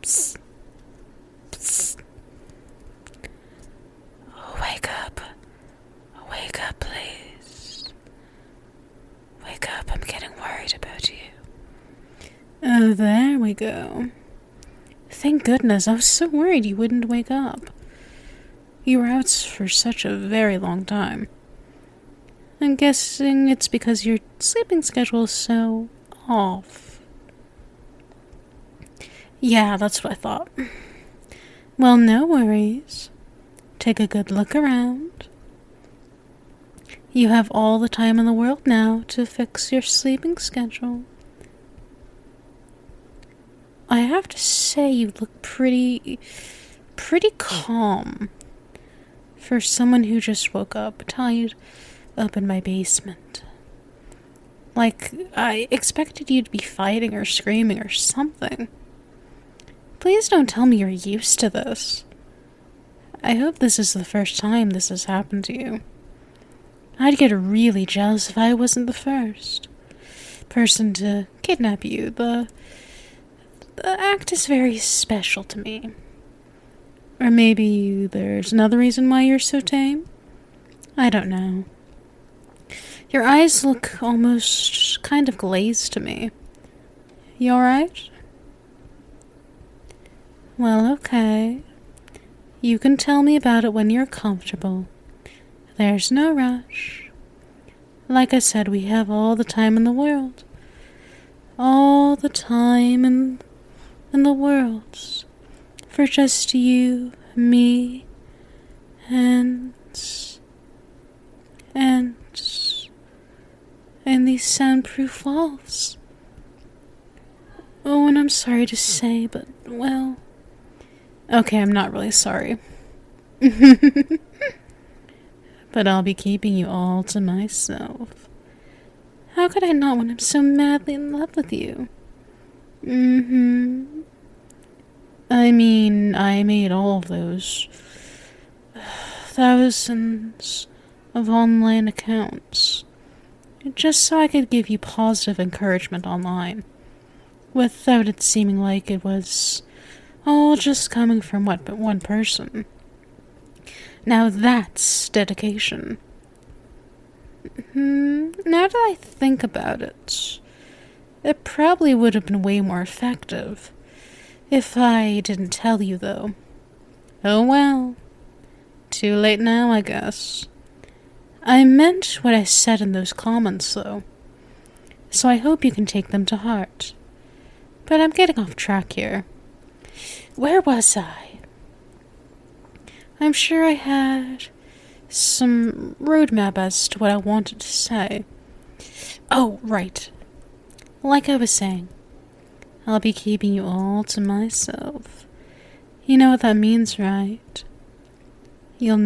Psst. Psst. Wake up. Wake up, please. Wake up, I'm getting worried about you. Oh, there we go. Thank goodness, I was so worried you wouldn't wake up. You were out for such a very long time. I'm guessing it's because your sleeping schedule is so off. Yeah, that's what I thought. Well, no worries. Take a good look around. You have all the time in the world now to fix your sleeping schedule. I have to say you look pretty calm for someone who just woke up tied up in my basement. Like, I expected you to be fighting or screaming or something. Please don't tell me you're used to this. I hope this is the first time this has happened to you. I'd get really jealous if I wasn't the first person to kidnap you. The act is very special to me. Or maybe there's another reason why you're so tame? I don't know. Your eyes look almost kind of glazed to me. You alright? Well, okay. You can tell me about it when you're comfortable. There's no rush. Like I said, we have all the time in the world. All the time in the world. For just you, me, and these soundproof walls. Oh, and I'm sorry to say, but, well... Okay, I'm not really sorry. But I'll be keeping you all to myself. How could I not when I'm so madly in love with you? I mean, I made all of those thousands of online accounts just so I could give you positive encouragement online, without it seeming like it was all just coming from one person. Now that's dedication. Now that I think about it, it probably would have been way more effective if I didn't tell you, though. Oh well. Too late now, I guess. I meant what I said in those comments, though, so I hope you can take them to heart. But I'm getting off track here. Where was I? I'm sure I had some roadmap as to what I wanted to say. Oh, right. Like I was saying, I'll be keeping you all to myself. You know what that means, right? You'll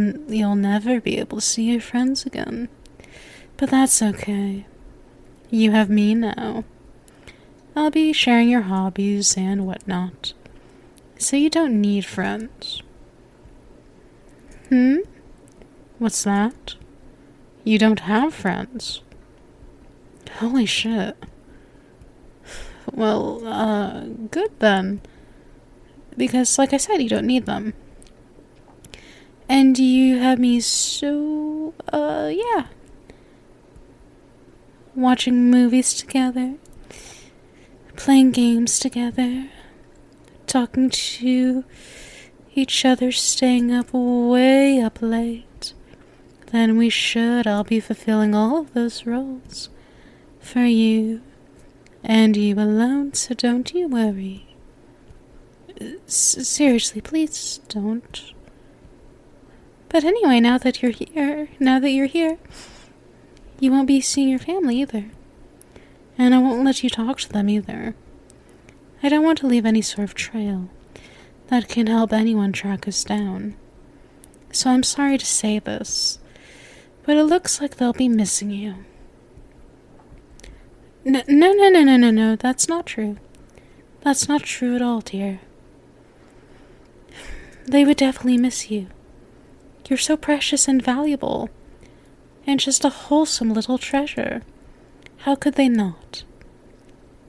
never be able to see your friends again. But that's okay. You have me now. I'll be sharing your hobbies and whatnot. So you don't need friends. What's that? You don't have friends? Holy shit. Well, good then. Because, like I said, you don't need them. And you have me so, yeah. Watching movies together. Playing games together. Talking to each other, staying up way up late. Then we should all be fulfilling all of those roles. For you. And you alone, so don't you worry. Seriously, please don't. But anyway, now that you're here, you won't be seeing your family either. And I won't let you talk to them either. I don't want to leave any sort of trail that can help anyone track us down. So I'm sorry to say this, but it looks like they'll be missing you. No, that's not true. That's not true at all, dear. They would definitely miss you. You're so precious and valuable, and just a wholesome little treasure. How could they not?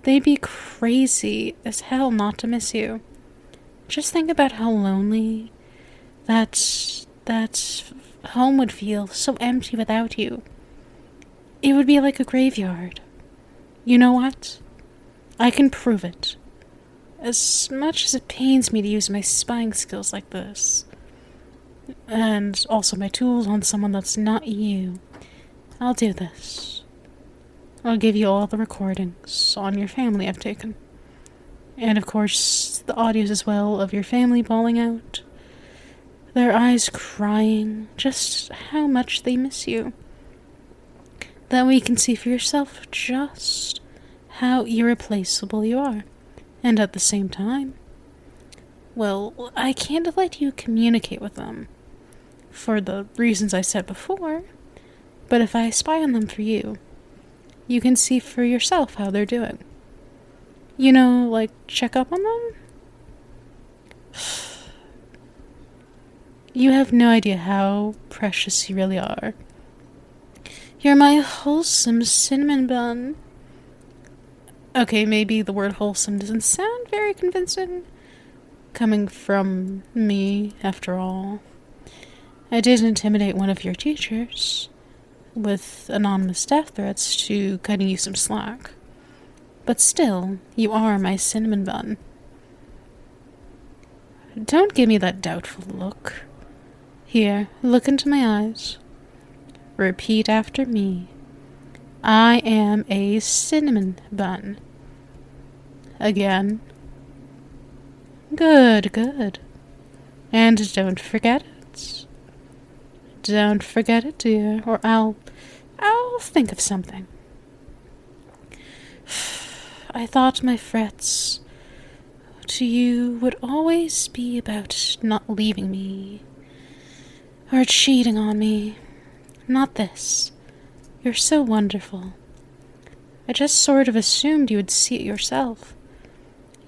They'd be crazy as hell not to miss you. Just think about how lonely that home would feel, so empty without you. It would be like a graveyard. You know what? I can prove it. As much as it pains me to use my spying skills like this, and also my tools on someone that's not you, I'll do this. I'll give you all the recordings on your family I've taken. And of course, the audios as well of your family bawling out, their eyes crying, just how much they miss you. That way you can see for yourself just how irreplaceable you are. And at the same time, well, I can't let you communicate with them, for the reasons I said before, but if I spy on them for you, you can see for yourself how they're doing. You know, like, check up on them? You have no idea how precious you really are. You're my wholesome cinnamon bun. Okay, maybe the word wholesome doesn't sound very convincing, coming from me, after all. I did intimidate one of your teachers with anonymous death threats to cutting you some slack. But still, you are my cinnamon bun. Don't give me that doubtful look. Here, look into my eyes. Repeat after me. I am a cinnamon bun. Again. Good. And don't forget it. Don't forget it, dear, or I'll think of something. I thought my frets to you would always be about not leaving me, or cheating on me. Not this. You're so wonderful. I just sort of assumed you would see it yourself.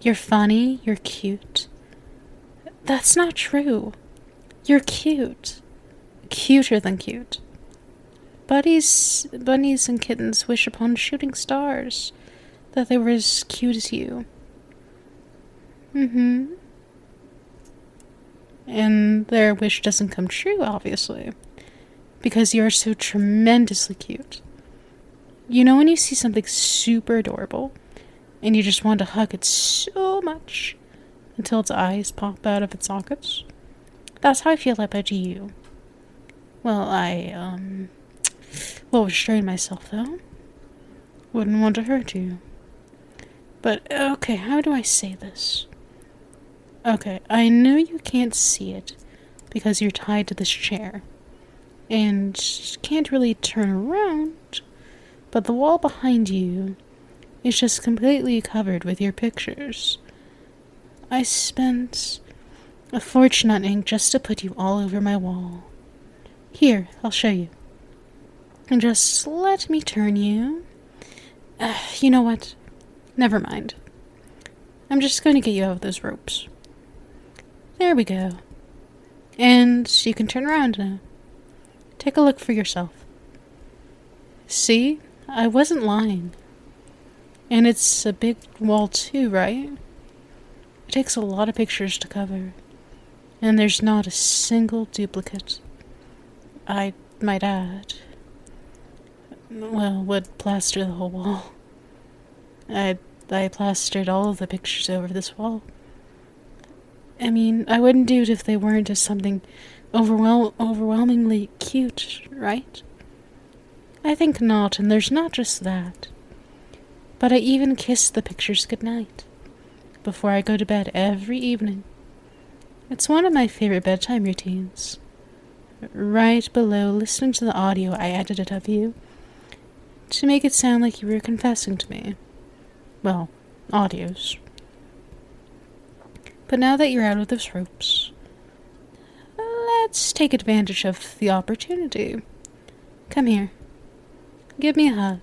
You're funny, you're cute. That's not true. You're cute. Cuter than cute. Bunnies and kittens wish upon shooting stars that they were as cute as you. And their wish doesn't come true, obviously, because you are so tremendously cute. You know when you see something super adorable, and you just want to hug it so much until its eyes pop out of its sockets? That's how I feel about you. Well, I will restrain myself, though. Wouldn't want to hurt you. But, okay, how do I say this? Okay, I know you can't see it because you're tied to this chair and can't really turn around, but the wall behind you is just completely covered with your pictures. I spent a fortune on ink just to put you all over my wall. Here, I'll show you. And just let me turn you. You know what? Never mind. I'm just going to get you out of those ropes. There we go. And you can turn around now. Take a look for yourself. See? I wasn't lying. And it's a big wall too, right? It takes a lot of pictures to cover. And there's not a single duplicate. I might add. Well, would plaster the whole wall. I plastered all of the pictures over this wall. I mean, I wouldn't do it if they weren't just something overwhelmingly cute, right? I think not, and there's not just that. But I even kiss the pictures goodnight before I go to bed every evening. It's one of my favorite bedtime routines. Right below listening to the audio I edited of you to make it sound like you were confessing to me. Well, audios. But now that you're out of those ropes, let's take advantage of the opportunity. Come here. Give me a hug.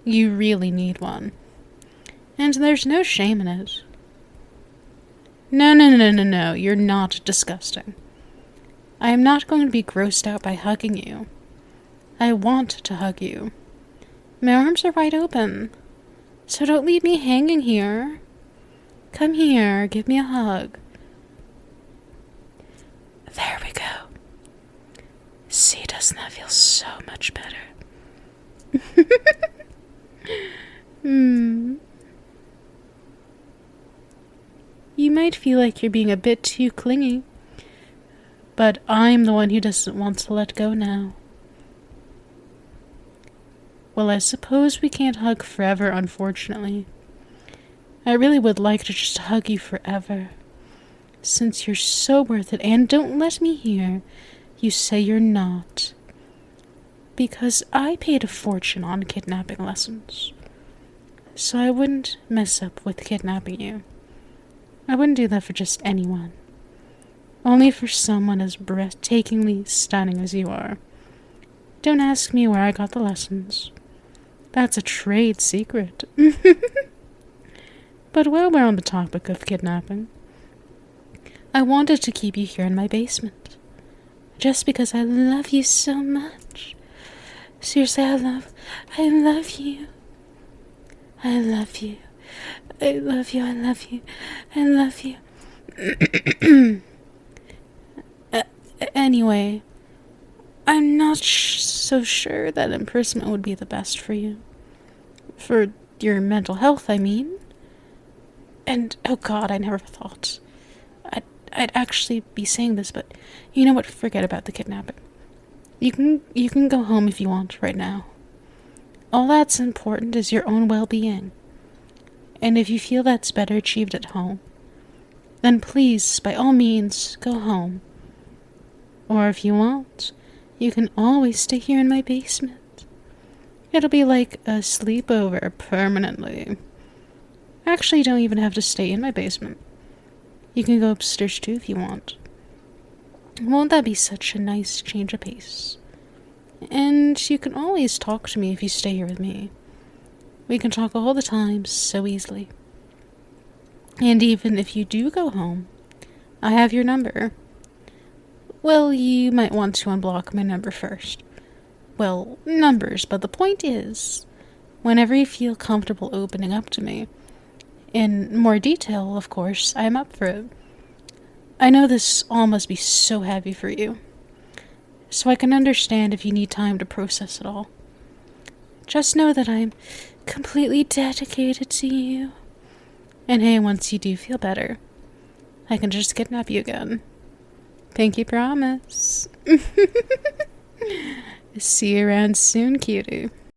You really need one. And there's no shame in it. No, you're not disgusting. I am not going to be grossed out by hugging you. I want to hug you. My arms are wide open, so don't leave me hanging here. Come here, give me a hug. There we go. See, doesn't that feel so much better? You might feel like you're being a bit too clingy, but I'm the one who doesn't want to let go now. Well, I suppose we can't hug forever, unfortunately. I really would like to just hug you forever, since you're so worth it, and don't let me hear you say you're not. Because I paid a fortune on kidnapping lessons, so I wouldn't mess up with kidnapping you. I wouldn't do that for just anyone. Only for someone as breathtakingly stunning as you are. Don't ask me where I got the lessons. That's a trade secret. But while we're on the topic of kidnapping, I wanted to keep you here in my basement. Just because I love you so much. Seriously, I love you. I love you. I love you, I love you, I love you. Anyway, I'm not so sure that imprisonment would be the best for you. For your mental health, I mean. And, oh god, I never thought I'd actually be saying this, but you know what, forget about the kidnapping. You can go home if you want right now. All that's important is your own well-being. And if you feel that's better achieved at home, then please, by all means, go home. Or if you want, you can always stay here in my basement. It'll be like a sleepover permanently. Actually, you don't even have to stay in my basement. You can go upstairs too if you want. Won't that be such a nice change of pace? And you can always talk to me if you stay here with me. We can talk all the time so easily. And even if you do go home, I have your number. Well, you might want to unblock my number first. Well, numbers, but the point is, whenever you feel comfortable opening up to me, in more detail, of course, I am up for it. I know this all must be so heavy for you, so I can understand if you need time to process it all. Just know that I'm completely dedicated to you. And hey, once you do feel better, I can just kidnap you again. Pinky promise. See you around soon, cutie.